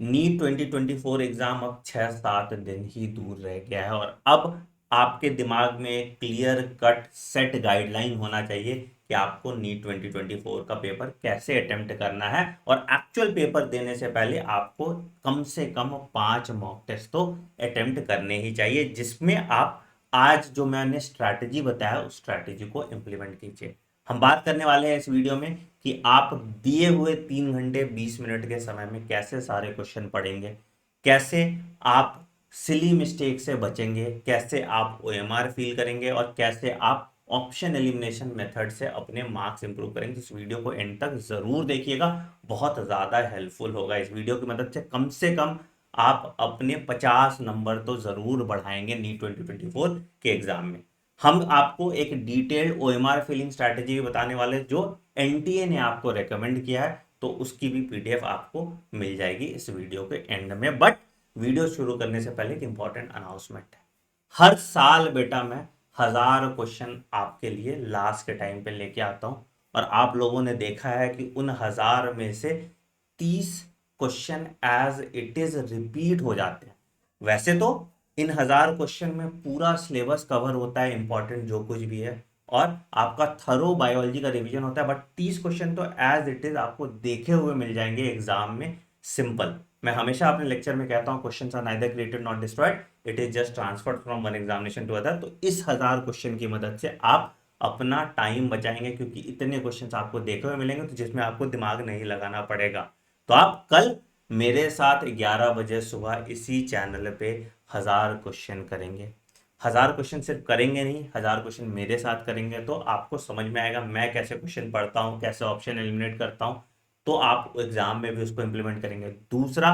NEET 2024 exam अब 6-7 दिन ही दूर रह गया है और अब आपके दिमाग में एक क्लियर कट सेट गाइडलाइन होना चाहिए कि आपको नीट 2024 का पेपर कैसे अटेम्प्ट करना है। और एक्चुअल पेपर देने से पहले आपको कम से कम 5 मॉक टेस्ट तो अटेम्प्ट करने ही चाहिए, जिसमें आप आज जो मैंने स्ट्रैटेजी बताया उस स्ट्रैटेजी को इम्प्लीमेंट कीजिए। हम बात करने वाले हैं इस वीडियो में कि आप दिए हुए 3 घंटे 20 मिनट के समय में कैसे सारे क्वेश्चन पढ़ेंगे, कैसे आप सिली मिस्टेक से बचेंगे, कैसे आप ओएमआर फील करेंगे और कैसे आप ऑप्शन एलिमिनेशन मेथड से अपने मार्क्स इंप्रूव करेंगे। इस वीडियो को एंड तक जरूर देखिएगा, बहुत ज्यादा हेल्पफुल होगा। इस वीडियो की मदद से कम आप अपने 50 नंबर तो जरूर बढ़ाएंगे नीट 2024 के एग्जाम में। हम आपको एक डिटेल्ड ओएमआर फिलिंग स्ट्रैटेजी भी बताने वाले हैं, जो एनटीए ने आपको रेकमेंड किया है, तो उसकी भी पीडीएफ आपको मिल जाएगी इस वीडियो के एंड में। बट वीडियो शुरू करने से पहले एक इंपॉर्टेंट अनाउंसमेंट है। हर साल बेटा मैं 1000 क्वेश्चन आपके लिए लास्ट के टाइम पे लेके आता हूं, और आप लोगों ने देखा है कि उन 1000 में से 30 question as it is repeat हो जाते हैं। वैसे तो इन 1000 क्वेश्चन में पूरा सिलेबस कवर होता है, इंपॉर्टेंट जो कुछ भी है, और आपका थरो बायोलॉजी का रिवीजन होता है, बट 30 क्वेश्चन तो एज इट इज आपको देखे हुए मिल जाएंगे एग्जाम में, सिंपल। मैं हमेशा अपने लेक्चर में कहता हूं questions are neither created not destroyed, it is just transferred from one examination to other. तो इस 1000 क्वेश्चन की मदद से आप अपना टाइम बचाएंगे, क्योंकि इतने क्वेश्चंस आपको देखे हुए मिलेंगे तो जिसमें आपको दिमाग नहीं लगाना पड़ेगा। तो आप कल मेरे साथ 11 बजे सुबह इसी चैनल पे 1000 क्वेश्चन करेंगे। 1000 क्वेश्चन सिर्फ करेंगे नहीं, 1000 क्वेश्चन मेरे साथ करेंगे तो आपको समझ में आएगा मैं कैसे क्वेश्चन पढ़ता हूँ, कैसे ऑप्शन एलिमिनेट करता हूँ। तो आप एग्जाम में भी उसको इंप्लीमेंट करेंगे। दूसरा,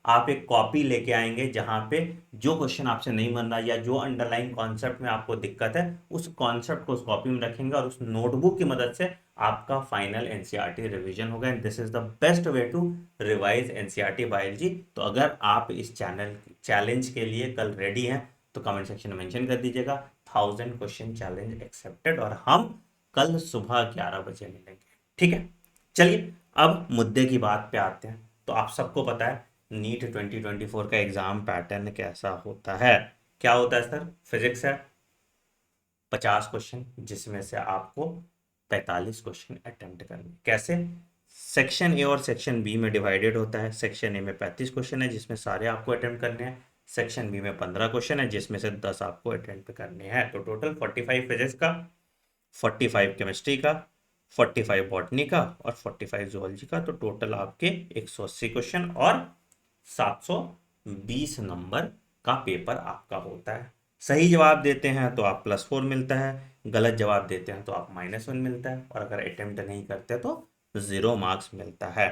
आप एक कॉपी लेके आएंगे जहां पे जो क्वेश्चन आपसे नहीं बन रहा या जो अंडरलाइन कॉन्सेप्ट में आपको दिक्कत है, उस कॉन्सेप्ट को उस कॉपी में रखेंगे और उस नोटबुक की मदद से आपका फाइनल एनसीईआरटी रिवीजन होगा। And this is the best way to revise NCERT biology. तो अगर आप इस चैनल चैलेंज के लिए कल रेडी हैं तो कमेंट सेक्शन में मेंशन कर दीजिएगा 1000 क्वेश्चन चैलेंज एक्सेप्टेड, और हम कल सुबह 11 बजे मिलेंगे। ठीक है, चलिए अब मुद्दे की बात पे आते हैं। तो आप सबको पता है नीट 2024 का एग्जाम पैटर्न कैसा होता है। क्या होता है सर? फिजिक्स है 50 क्वेश्चन, जिसमें से आपको 45 क्वेश्चन अटेम्प्ट करने। कैसे? सेक्शन ए और सेक्शन बी में डिवाइडेड होता है। सेक्शन ए में 35 क्वेश्चन है जिसमें सारे आपको अटेम्प्ट करने हैं। सेक्शन बी में 15 क्वेश्चन है जिसमें से 10 आपको अटेम्प्ट करने हैं। तो टोटल 45 फिजिक्स का, 45 केमिस्ट्री का, 45 बॉटनी का और 45 जूलॉजी का। तो टोटल आपके 180 क्वेश्चन और 720 नंबर का पेपर आपका होता है। सही जवाब देते हैं तो आप +4 मिलता है, गलत जवाब देते हैं तो आप -1 मिलता है, और अगर अटेम्प्ट नहीं करते तो 0 मार्क्स मिलता है।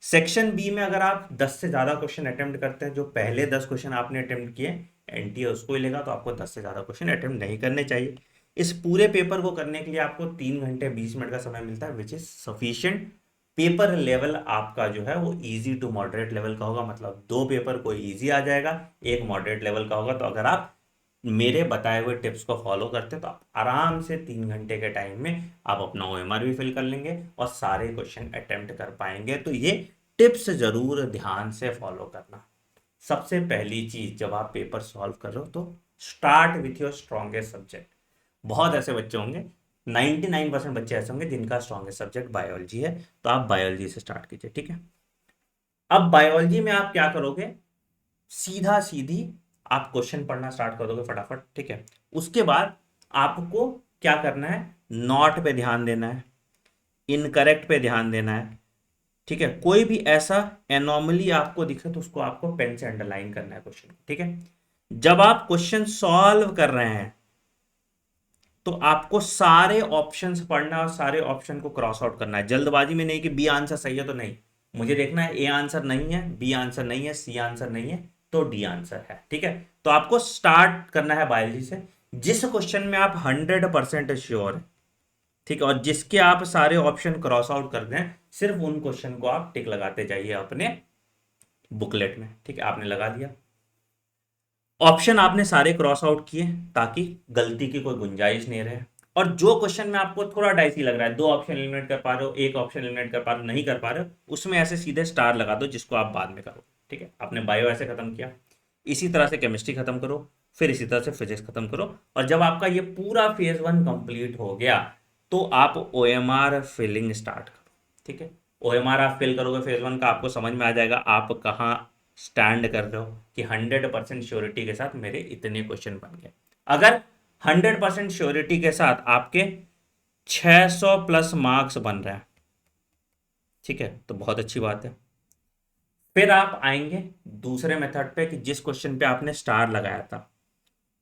सेक्शन बी में अगर आप 10 से ज़्यादा क्वेश्चन अटेम्प्ट करते हैं, जो पहले 10 क्वेश्चन आपने अटेम्प्ट किए एनटीए उसको ही लेगा, तो आपको 10 से ज़्यादा क्वेश्चन अटेम्प्ट नहीं करने चाहिए। इस पूरे पेपर को करने के लिए आपको 3 घंटे 20 मिनट का समय मिलता है, which is sufficient. Paper level आपका जो है वो इजी टू मॉडरेट लेवल का होगा, मतलब 2 पेपर कोई इजी आ जाएगा, एक मॉडरेट लेवल का होगा। तो अगर आप मेरे बताए हुए टिप्स को फॉलो करते हैं तो आप आराम से 3 घंटे के टाइम में आप अपना ओएमआर भी फिल कर लेंगे और सारे क्वेश्चन अटेम्प्ट कर पाएंगे। तो ये टिप्स जरूर ध्यान से फॉलो करना। सबसे पहली चीज, जब आप पेपर सॉल्व कर रहे हो तो start with your strongest subject. बहुत ऐसे बच्चे होंगे, 99% बच्चे ऐसे होंगे जिनका स्ट्रॉन्गेस्ट सब्जेक्ट बायोलॉजी है, तो आप बायोलॉजी से स्टार्ट कीजिए। ठीक है, अब बायोलॉजी में आप क्या करोगे, सीधा सीधी आप क्वेश्चन पढ़ना स्टार्ट कर दोगे फटाफट। ठीक है, उसके बाद आपको क्या करना है, नॉट पे ध्यान देना है, इनकरेक्ट पे ध्यान देना है। ठीक है, कोई भी ऐसा एनॉमली आपको दिखे तो उसको आपको पेन से अंडरलाइन करना है क्वेश्चन। ठीक है, जब आप क्वेश्चन सॉल्व कर रहे हैं तो आपको सारे ऑप्शंस पढ़ना और सारे ऑप्शन को क्रॉस आउट करना है। जल्दबाजी में नहीं कि बी आंसर सही है तो नहीं, मुझे देखना है ए आंसर नहीं है, बी आंसर नहीं है, सी आंसर नहीं है तो डी आंसर है। ठीक है, तो आपको स्टार्ट करना है बायोलॉजी से, जिस क्वेश्चन में आप 100% श्योर है। ठीक है, और जिसके आप सारे ऑप्शन क्रॉस आउट कर दें, सिर्फ उन क्वेश्चन को आप टिक लगाते जाइए अपने बुकलेट में। ठीक है, आपने लगा दिया, ऑप्शन आपने सारे क्रॉस आउट किए ताकि गलती की कोई गुंजाइश नहीं रहे। और जो क्वेश्चन में आपको थोड़ा डाइसी लग रहा है, 2 ऑप्शन एलिमिनेट कर पा रहे हो, एक ऑप्शन एलिमिनेट कर पा रहे हो, नहीं कर पा रहे हो, उसमें ऐसे सीधे स्टार लगा दो जिसको आप बाद में करो। ठीक है, आपने बायो ऐसे खत्म किया, इसी तरह से केमिस्ट्री खत्म करो, फिर इसी तरह से फिजिक्स खत्म करो, और जब आपका ये पूरा फेज 1 कंप्लीट हो गया तो आप ओएमआर फिलिंग स्टार्ट करो। ठीक है, ओएमआर आप फिल करोगे फेज 1 का, आपको समझ में आ जाएगा आप कहाँ स्टैंड कर रहे हो कि 100% श्योरिटी के साथ मेरे इतने क्वेश्चन बन गए। अगर 100% श्योरिटी के साथ आपके 600 प्लस मार्क्स बन रहे हैं, ठीक है, तो बहुत अच्छी बात है। फिर आप आएंगे दूसरे मेथड पे कि जिस क्वेश्चन पे आपने स्टार लगाया था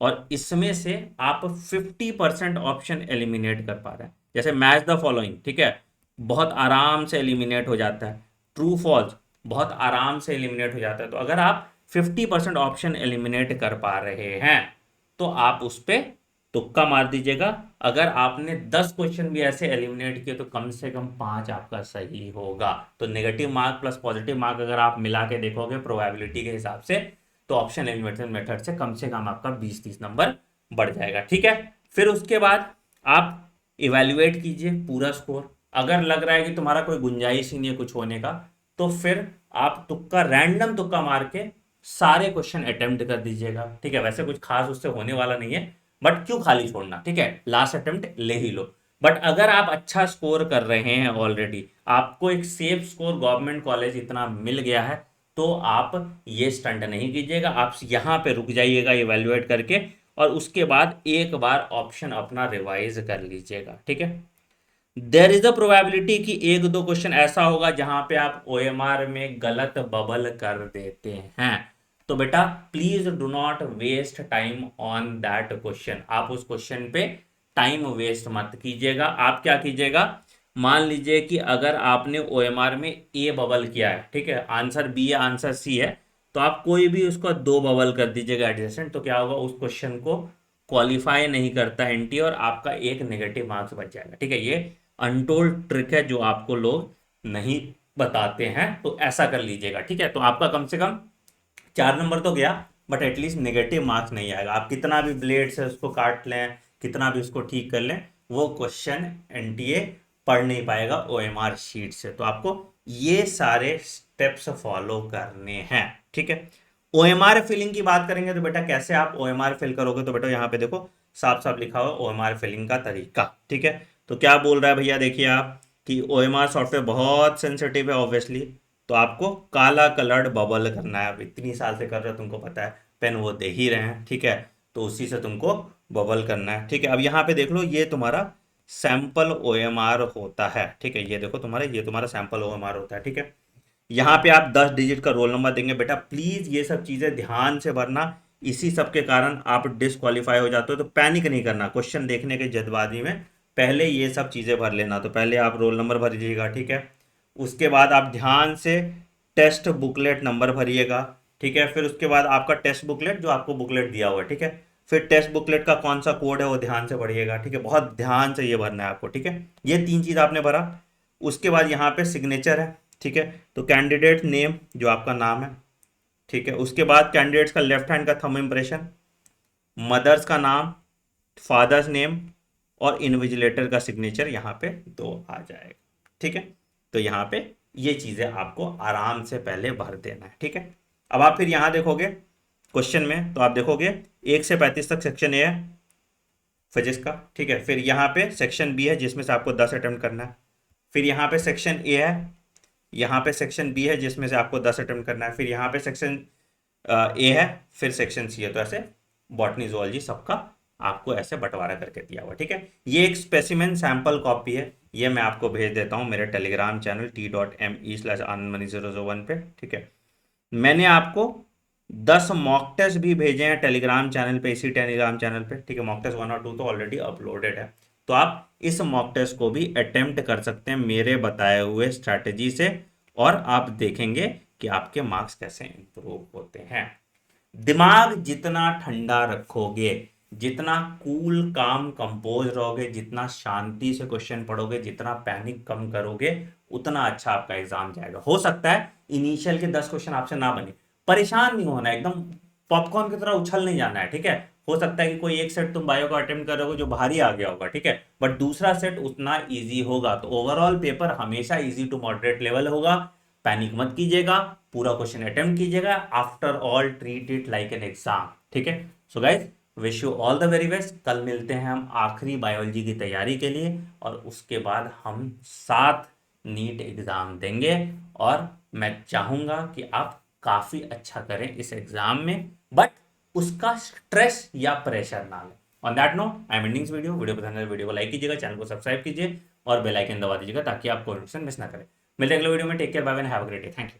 और इसमें से आप 50% ऑप्शन एलिमिनेट कर पा रहे हैं, जैसे मैच द फॉलोइंग, ठीक है, बहुत आराम से एलिमिनेट हो जाता है, ट्रू फॉल्स बहुत आराम से एलिमिनेट हो जाता है। तो अगर आप 50% ऑप्शन एलिमिनेट कर पा रहे हैं तो आप उस पर तुक्का मार दीजिएगा। अगर आपने 10 क्वेश्चन भी ऐसे एलिमिनेट किए तो कम से कम 5 आपका सही होगा। तो negative mark plus positive mark अगर आप मिला के देखोगे प्रोबेबिलिटी के हिसाब से, तो ऑप्शन एलिमिनेशन मेथड से कम आपका 20-30 नंबर बढ़ जाएगा। ठीक है, फिर उसके बाद आप इवेल्युएट कीजिए पूरा स्कोर। अगर लग रहा है कि तुम्हारा कोई गुंजाइश ही नहीं है कुछ होने का, तो फिर आप तुक्का, रैंडम तुक्का मार के सारे क्वेश्चन अटेम्प्ट कर दीजिएगा। ठीक है, वैसे कुछ खास उससे होने वाला नहीं है, बट क्यों खाली छोड़ना, ठीक है, लास्ट अटेम्प्ट ले ही लो। बट अगर आप अच्छा स्कोर कर रहे हैं ऑलरेडी, आपको एक सेफ स्कोर गवर्नमेंट कॉलेज इतना मिल गया है, तो आप ये स्टंट नहीं कीजिएगा, आप यहाँ पे रुक जाइएगा इवेल्युएट करके, और उसके बाद एक बार ऑप्शन अपना रिवाइज कर लीजिएगा। ठीक है, देर इज अ प्रोबेबिलिटी कि एक दो क्वेश्चन ऐसा होगा जहां पे आप ओएमआर में गलत बबल कर देते हैं, तो बेटा please do not waste time on that question. आप उस क्वेश्चन पे टाइम वेस्ट मत कीजिएगा। आप क्या कीजिएगा, मान लीजिए कि अगर आपने ओएमआर में ए बबल किया है, ठीक है, आंसर बी या आंसर सी है, तो आप कोई भी उसको 2 बबल कर दीजिएगा एडजेसेंट, तो क्या होगा, उस क्वेश्चन को क्वालिफाई नहीं करता एनटी और आपका एक नेगेटिव मार्क्स बच जाएगा। ठीक है, ये अनटोल्ड ट्रिक है जो आपको लोग नहीं बताते हैं, तो ऐसा कर लीजिएगा। ठीक है, तो आपका कम से कम 4 नंबर तो गया, बट एटलीस्ट नेगेटिव मार्क्स नहीं आएगा। आप कितना भी ब्लेड से उसको काट लें, कितना भी उसको ठीक कर लें, वो क्वेश्चन एनटीए पढ़ नहीं पाएगा ओएमआर शीट से। तो आपको ये सारे स्टेप्स फॉलो करने हैं। ठीक है, ओएमआर फिलिंग की बात करेंगे तो बेटा कैसे आप ओएमआर फिल करोगे, तो बेटा यहाँ पे देखो साफ साफ लिखा हुआ ओएमआर फिलिंग का तरीका। ठीक है, तो क्या बोल रहा है भैया, देखिए आप कि ओएमआर सॉफ्टवेयर बहुत सेंसिटिव है ऑब्वियसली, तो आपको काला कलर्ड बबल करना है। अब इतनी साल से कर रहे हो, तुमको पता है, पेन वो दे ही रहे हैं। ठीक है, तो उसी से तुमको बबल करना है। ठीक है, अब यहाँ पे देख लो, ये तुम्हारा सैंपल ओएमआर होता है। ठीक है, ये देखो ये तुम्हारा सैंपल ओएमआर होता है। ठीक है, यहाँ पे आप 10 डिजिट का रोल नंबर देंगे। बेटा प्लीज ये सब चीजें ध्यान से भरना, इसी सब के कारण आप डिस्क्वालीफाई हो जाते हो। तो पैनिक नहीं करना, क्वेश्चन देखने के जल्दबाजी में पहले ये सब चीजें भर लेना। तो पहले आप रोल नंबर भर लीजिएगा, ठीक है, उसके बाद आप ध्यान से टेस्ट बुकलेट नंबर भरिएगा। ठीक है, फिर उसके बाद आपका टेस्ट बुकलेट जो आपको बुकलेट दिया हुआ है, ठीक है, फिर टेस्ट बुकलेट का कौन सा कोड है वो ध्यान से पढ़िएगा। ठीक है, बहुत ध्यान से ये भरना है आपको। ठीक है, ये 3 चीज आपने भरा। उसके बाद यहाँ पे सिग्नेचर है। ठीक है, तो कैंडिडेट नेम जो आपका नाम है, ठीक है, उसके बाद कैंडिडेट्स का लेफ्ट हैंड का थंब इंप्रेशन, मदर्स का नाम, फादर्स नेम, और इन्विजिलेटर का सिग्नेचर यहाँ पे 2 आ जाएगा। ठीक है, तो यहाँ पे ये चीजें आपको आराम से पहले भर देना है। ठीक है, अब आप फिर यहाँ देखोगे क्वेश्चन में, तो आप देखोगे 1 से 35 तक सेक्शन ए है फिजिक्स का। ठीक है, फिर यहाँ पे सेक्शन बी है जिसमें से आपको 10 अटेम्प्ट करना है, फिर यहाँ पे सेक्शन ए है, यहाँ पे सेक्शन बी है जिसमें से आपको 10 अटेम्प्ट करना है, फिर यहाँ पे सेक्शन ए है, फिर सेक्शन सी है। तो ऐसे बॉटनी जूलॉजी सबका आपको ऐसे बंटवारा करके दिया हुआ। ठीक है, ये एक स्पेसिमेन सैंपल कॉपी है, ये मैं आपको भेज देता हूँ मेरे टेलीग्राम चैनल t.me/anandmani001 पे। ठीक है, मैंने आपको 10 मॉक टेस्ट भी भेजे हैं टेलीग्राम चैनल पे, इसी टेलीग्राम चैनल पे। ठीक है, मॉक टेस्ट 1 और 2 तो ऑलरेडी अपलोडेड है, तो आप इस मॉक टेस्ट को भी अटेम्प्ट कर सकते हैं मेरे बताए हुए स्ट्रैटेजी से, और आप देखेंगे कि आपके मार्क्स कैसे इंप्रूव होते हैं। दिमाग जितना ठंडा रखोगे, जितना कूल काम कंपोज रहोगे, जितना शांति से क्वेश्चन पढ़ोगे, जितना पैनिक कम करोगे, उतना अच्छा आपका एग्जाम जाएगा। हो सकता है इनिशियल के 10 क्वेश्चन आपसे ना बने, परेशान नहीं होना, एकदम पॉपकॉर्न की तरह उछल नहीं जाना है। ठीक है, हो सकता है कि कोई एक सेट तुम बायो का अटेम्प्ट कर रहे हो जो भारी आ गया होगा, ठीक है, बट दूसरा सेट उतना इजी होगा। तो ओवरऑल पेपर हमेशा इजी टू मॉडरेट लेवल होगा, पैनिक मत कीजिएगा, पूरा क्वेश्चन अटेम्प्ट कीजिएगा। After all treat it like an exam, ठीक है। So guys, wish you all the very best. कल मिलते हैं हम आखिरी बायोलॉजी की तैयारी के लिए, और उसके बाद हम 7 नीट एग्जाम देंगे, और मैं चाहूंगा कि आप काफी अच्छा करें इस एग्जाम में, बट उसका स्ट्रेस या प्रेशर ना लें। On that note I am ending this video. Video पसंद है वीडियो को लाइक कीजिएगा, चैनल को सब्सक्राइब कीजिए और बेल आइकन दबा दीजिएगा ताकि आपको नोटिफिकेशन मिस ना करें। मिलते हैं अगले वीडियो में। Take care, bye bye, have a great day, thank you.